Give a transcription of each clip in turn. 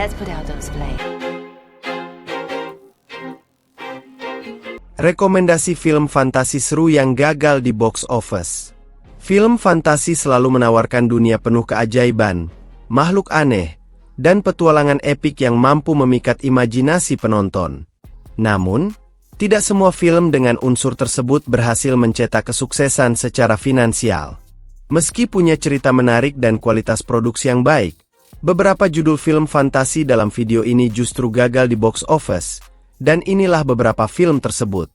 let's put out those flames. Rekomendasi film fantasi seru yang gagal di box office. Film fantasi selalu menawarkan dunia penuh keajaiban, makhluk aneh, dan petualangan epik yang mampu memikat imajinasi penonton. Namun, tidak semua film dengan unsur tersebut berhasil mencetak kesuksesan secara finansial. Meski punya cerita menarik dan kualitas produksi yang baik, beberapa judul film fantasi dalam video ini justru gagal di box office, dan inilah beberapa film tersebut.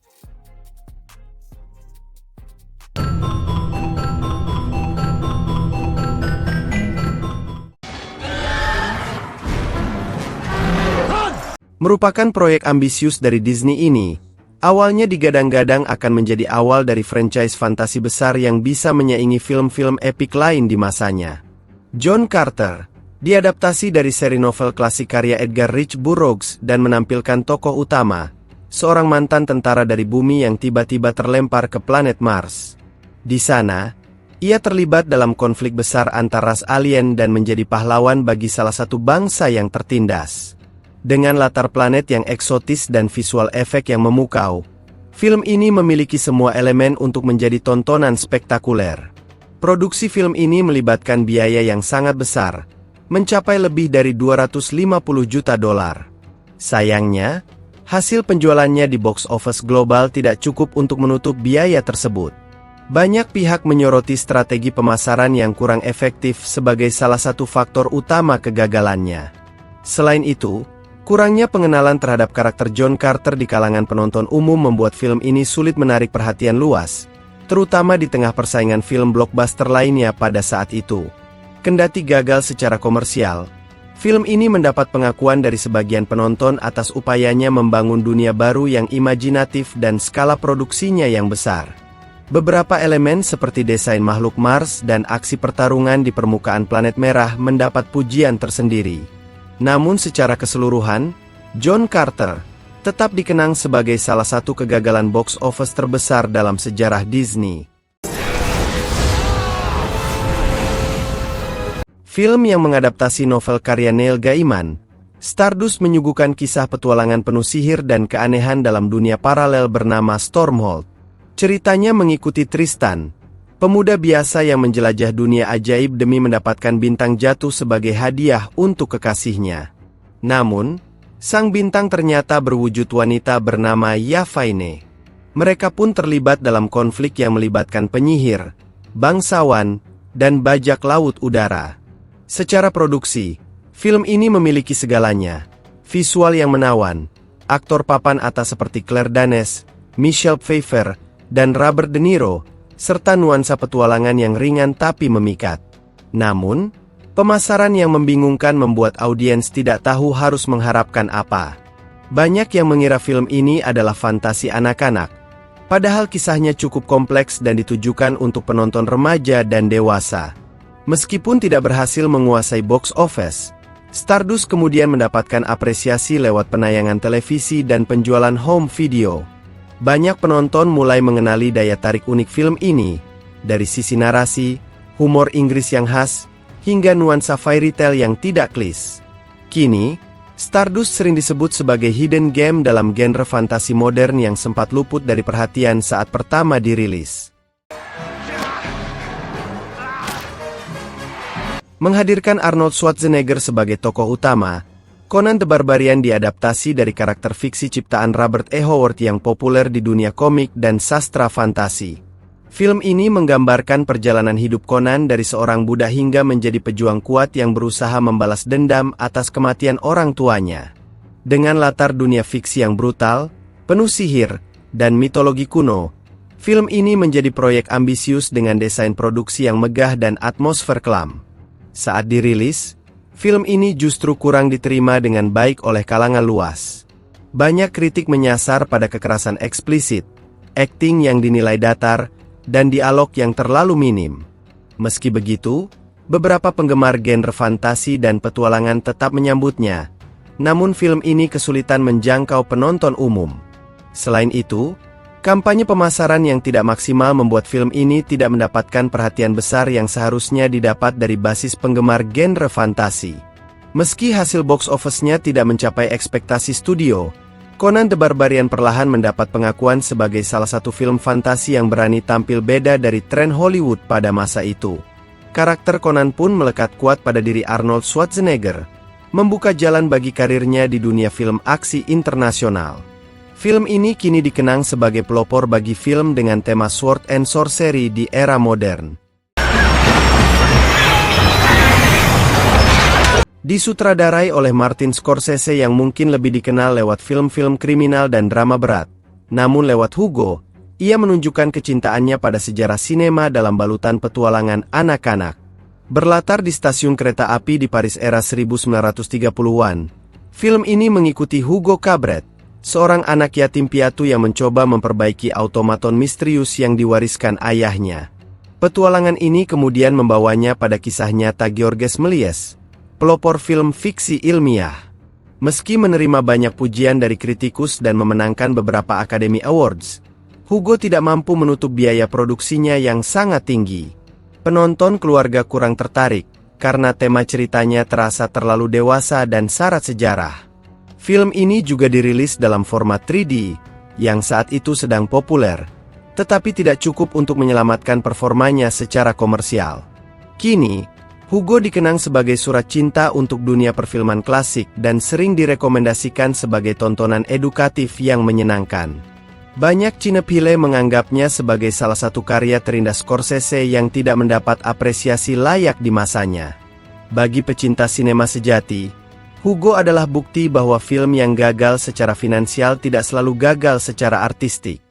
Merupakan proyek ambisius dari Disney ini, awalnya digadang-gadang akan menjadi awal dari franchise fantasi besar yang bisa menyaingi film-film epik lain di masanya. John Carter diadaptasi dari seri novel klasik karya Edgar Rice Burroughs dan menampilkan tokoh utama, seorang mantan tentara dari bumi yang tiba-tiba terlempar ke planet Mars. Di sana, ia terlibat dalam konflik besar antar ras alien dan menjadi pahlawan bagi salah satu bangsa yang tertindas. Dengan latar planet yang eksotis dan visual efek yang memukau, film ini memiliki semua elemen untuk menjadi tontonan spektakuler. Produksi film ini melibatkan biaya yang sangat besar, mencapai lebih dari $250 juta. Sayangnya, hasil penjualannya di box office global tidak cukup untuk menutup biaya tersebut. Banyak pihak menyoroti strategi pemasaran yang kurang efektif sebagai salah satu faktor utama kegagalannya. Selain itu, kurangnya pengenalan terhadap karakter John Carter di kalangan penonton umum membuat film ini sulit menarik perhatian luas, terutama di tengah persaingan film blockbuster lainnya pada saat itu. Kendati gagal secara komersial, film ini mendapat pengakuan dari sebagian penonton atas upayanya membangun dunia baru yang imajinatif dan skala produksinya yang besar. Beberapa elemen seperti desain makhluk Mars dan aksi pertarungan di permukaan planet merah mendapat pujian tersendiri. Namun secara keseluruhan, John Carter tetap dikenang sebagai salah satu kegagalan box office terbesar dalam sejarah Disney. Film yang mengadaptasi novel karya Neil Gaiman, Stardust menyuguhkan kisah petualangan penuh sihir dan keanehan dalam dunia paralel bernama Stormhold. Ceritanya mengikuti Tristan, pemuda biasa yang menjelajah dunia ajaib demi mendapatkan bintang jatuh sebagai hadiah untuk kekasihnya. Namun, sang bintang ternyata berwujud wanita bernama Yavaine. Mereka pun terlibat dalam konflik yang melibatkan penyihir, bangsawan, dan bajak laut udara. Secara produksi, film ini memiliki segalanya. Visual yang menawan, aktor papan atas seperti Claire Danes, Michelle Pfeiffer, dan Robert De Niro, serta nuansa petualangan yang ringan tapi memikat. Namun, pemasaran yang membingungkan membuat audiens tidak tahu harus mengharapkan apa. Banyak yang mengira film ini adalah fantasi anak-anak, padahal kisahnya cukup kompleks dan ditujukan untuk penonton remaja dan dewasa. Meskipun tidak berhasil menguasai box office, Stardust kemudian mendapatkan apresiasi lewat penayangan televisi dan penjualan home video. Banyak penonton mulai mengenali daya tarik unik film ini, dari sisi narasi, humor Inggris yang khas, hingga nuansa fairy tale yang tidak klise. Kini, Stardust sering disebut sebagai hidden gem dalam genre fantasi modern yang sempat luput dari perhatian saat pertama dirilis. Menghadirkan Arnold Schwarzenegger sebagai tokoh utama, Conan the Barbarian diadaptasi dari karakter fiksi ciptaan Robert E. Howard yang populer di dunia komik dan sastra fantasi. Film ini menggambarkan perjalanan hidup Conan dari seorang budak hingga menjadi pejuang kuat yang berusaha membalas dendam atas kematian orang tuanya. Dengan latar dunia fiksi yang brutal, penuh sihir, dan mitologi kuno, film ini menjadi proyek ambisius dengan desain produksi yang megah dan atmosfer kelam. Saat dirilis, film ini justru kurang diterima dengan baik oleh kalangan luas. Banyak kritik menyasar pada kekerasan eksplisit, akting yang dinilai datar, dan dialog yang terlalu minim. Meski begitu, beberapa penggemar genre fantasi dan petualangan tetap menyambutnya, namun film ini kesulitan menjangkau penonton umum. Selain itu, kampanye pemasaran yang tidak maksimal membuat film ini tidak mendapatkan perhatian besar yang seharusnya didapat dari basis penggemar genre fantasi. Meski hasil box office-nya tidak mencapai ekspektasi studio, Conan the Barbarian perlahan mendapat pengakuan sebagai salah satu film fantasi yang berani tampil beda dari tren Hollywood pada masa itu. Karakter Conan pun melekat kuat pada diri Arnold Schwarzenegger, membuka jalan bagi karirnya di dunia film aksi internasional. Film ini kini dikenang sebagai pelopor bagi film dengan tema sword and sorcery di era modern. Disutradarai oleh Martin Scorsese yang mungkin lebih dikenal lewat film-film kriminal dan drama berat. Namun lewat Hugo, ia menunjukkan kecintaannya pada sejarah sinema dalam balutan petualangan anak-anak. Berlatar di stasiun kereta api di Paris era 1930-an, film ini mengikuti Hugo Cabret, seorang anak yatim piatu yang mencoba memperbaiki automaton misterius yang diwariskan ayahnya. Petualangan ini kemudian membawanya pada kisah nyata Georges Méliès, pelopor film fiksi ilmiah. Meski menerima banyak pujian dari kritikus dan memenangkan beberapa Academy Awards, Hugo tidak mampu menutup biaya produksinya yang sangat tinggi. Penonton keluarga kurang tertarik, karena tema ceritanya terasa terlalu dewasa dan syarat sejarah. Film ini juga dirilis dalam format 3D, yang saat itu sedang populer, tetapi tidak cukup untuk menyelamatkan performanya secara komersial. Kini, Hugo dikenang sebagai surat cinta untuk dunia perfilman klasik dan sering direkomendasikan sebagai tontonan edukatif yang menyenangkan. Banyak cinephile menganggapnya sebagai salah satu karya terindah Scorsese yang tidak mendapat apresiasi layak di masanya. Bagi pecinta sinema sejati, Hugo adalah bukti bahwa film yang gagal secara finansial tidak selalu gagal secara artistik.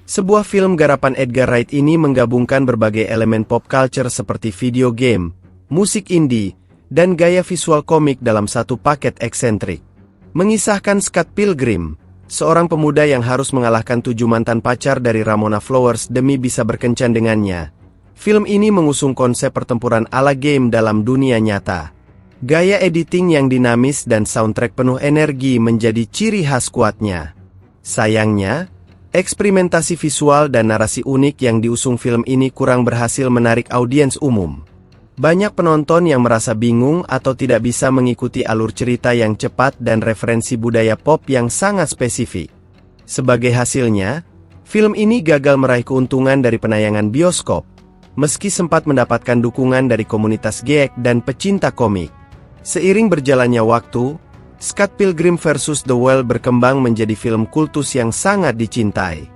Sebuah film garapan Edgar Wright ini menggabungkan berbagai elemen pop culture seperti video game, musik indie, dan gaya visual komik dalam satu paket eksentrik. Mengisahkan Scott Pilgrim, seorang pemuda yang harus mengalahkan 7 mantan pacar dari Ramona Flowers demi bisa berkencan dengannya. Film ini mengusung konsep pertempuran ala game dalam dunia nyata. Gaya editing yang dinamis dan soundtrack penuh energi menjadi ciri khas kuatnya. Sayangnya, eksperimentasi visual dan narasi unik yang diusung film ini kurang berhasil menarik audiens umum. Banyak penonton yang merasa bingung atau tidak bisa mengikuti alur cerita yang cepat dan referensi budaya pop yang sangat spesifik. Sebagai hasilnya, film ini gagal meraih keuntungan dari penayangan bioskop, meski sempat mendapatkan dukungan dari komunitas geek dan pecinta komik. Seiring berjalannya waktu, Scott Pilgrim vs. The World berkembang menjadi film kultus yang sangat dicintai.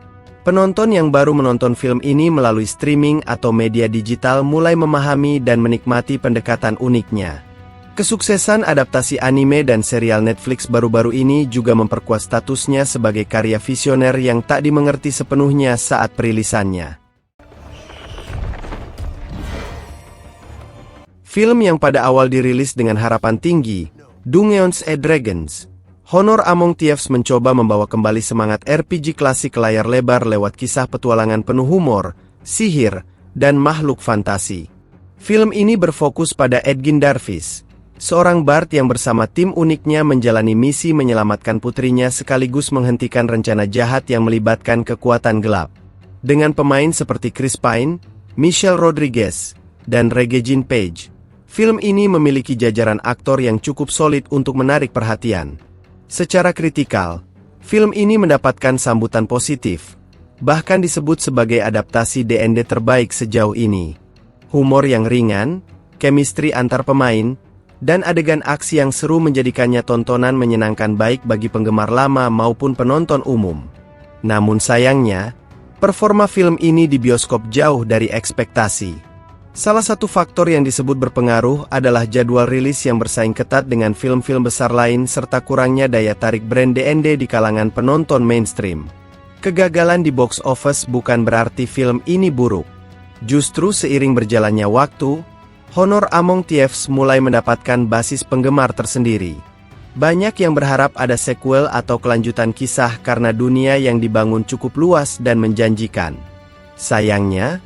Penonton yang baru menonton film ini melalui streaming atau media digital mulai memahami dan menikmati pendekatan uniknya. Kesuksesan adaptasi anime dan serial Netflix baru-baru ini juga memperkuat statusnya sebagai karya visioner yang tak dimengerti sepenuhnya saat perilisannya. Film yang pada awal dirilis dengan harapan tinggi, Dungeons & Dragons, Honor Among Thieves mencoba membawa kembali semangat RPG klasik ke layar lebar lewat kisah petualangan penuh humor, sihir, dan makhluk fantasi. Film ini berfokus pada Edgin Darvis, seorang bard yang bersama tim uniknya menjalani misi menyelamatkan putrinya sekaligus menghentikan rencana jahat yang melibatkan kekuatan gelap. Dengan pemain seperti Chris Pine, Michelle Rodriguez, dan Regé-Jean Page, film ini memiliki jajaran aktor yang cukup solid untuk menarik perhatian. Secara kritikal, film ini mendapatkan sambutan positif, bahkan disebut sebagai adaptasi D&D terbaik sejauh ini. Humor yang ringan, chemistry antar pemain, dan adegan aksi yang seru menjadikannya tontonan menyenangkan baik bagi penggemar lama maupun penonton umum. Namun sayangnya, performa film ini di bioskop jauh dari ekspektasi. Salah satu faktor yang disebut berpengaruh adalah jadwal rilis yang bersaing ketat dengan film-film besar lain serta kurangnya daya tarik brand D&D di kalangan penonton mainstream. Kegagalan di box office bukan berarti film ini buruk. Justru seiring berjalannya waktu, Honor Among Thieves mulai mendapatkan basis penggemar tersendiri. Banyak yang berharap ada sequel atau kelanjutan kisah karena dunia yang dibangun cukup luas dan menjanjikan. Sayangnya,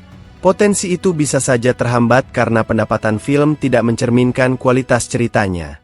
potensi itu bisa saja terhambat karena pendapatan film tidak mencerminkan kualitas ceritanya.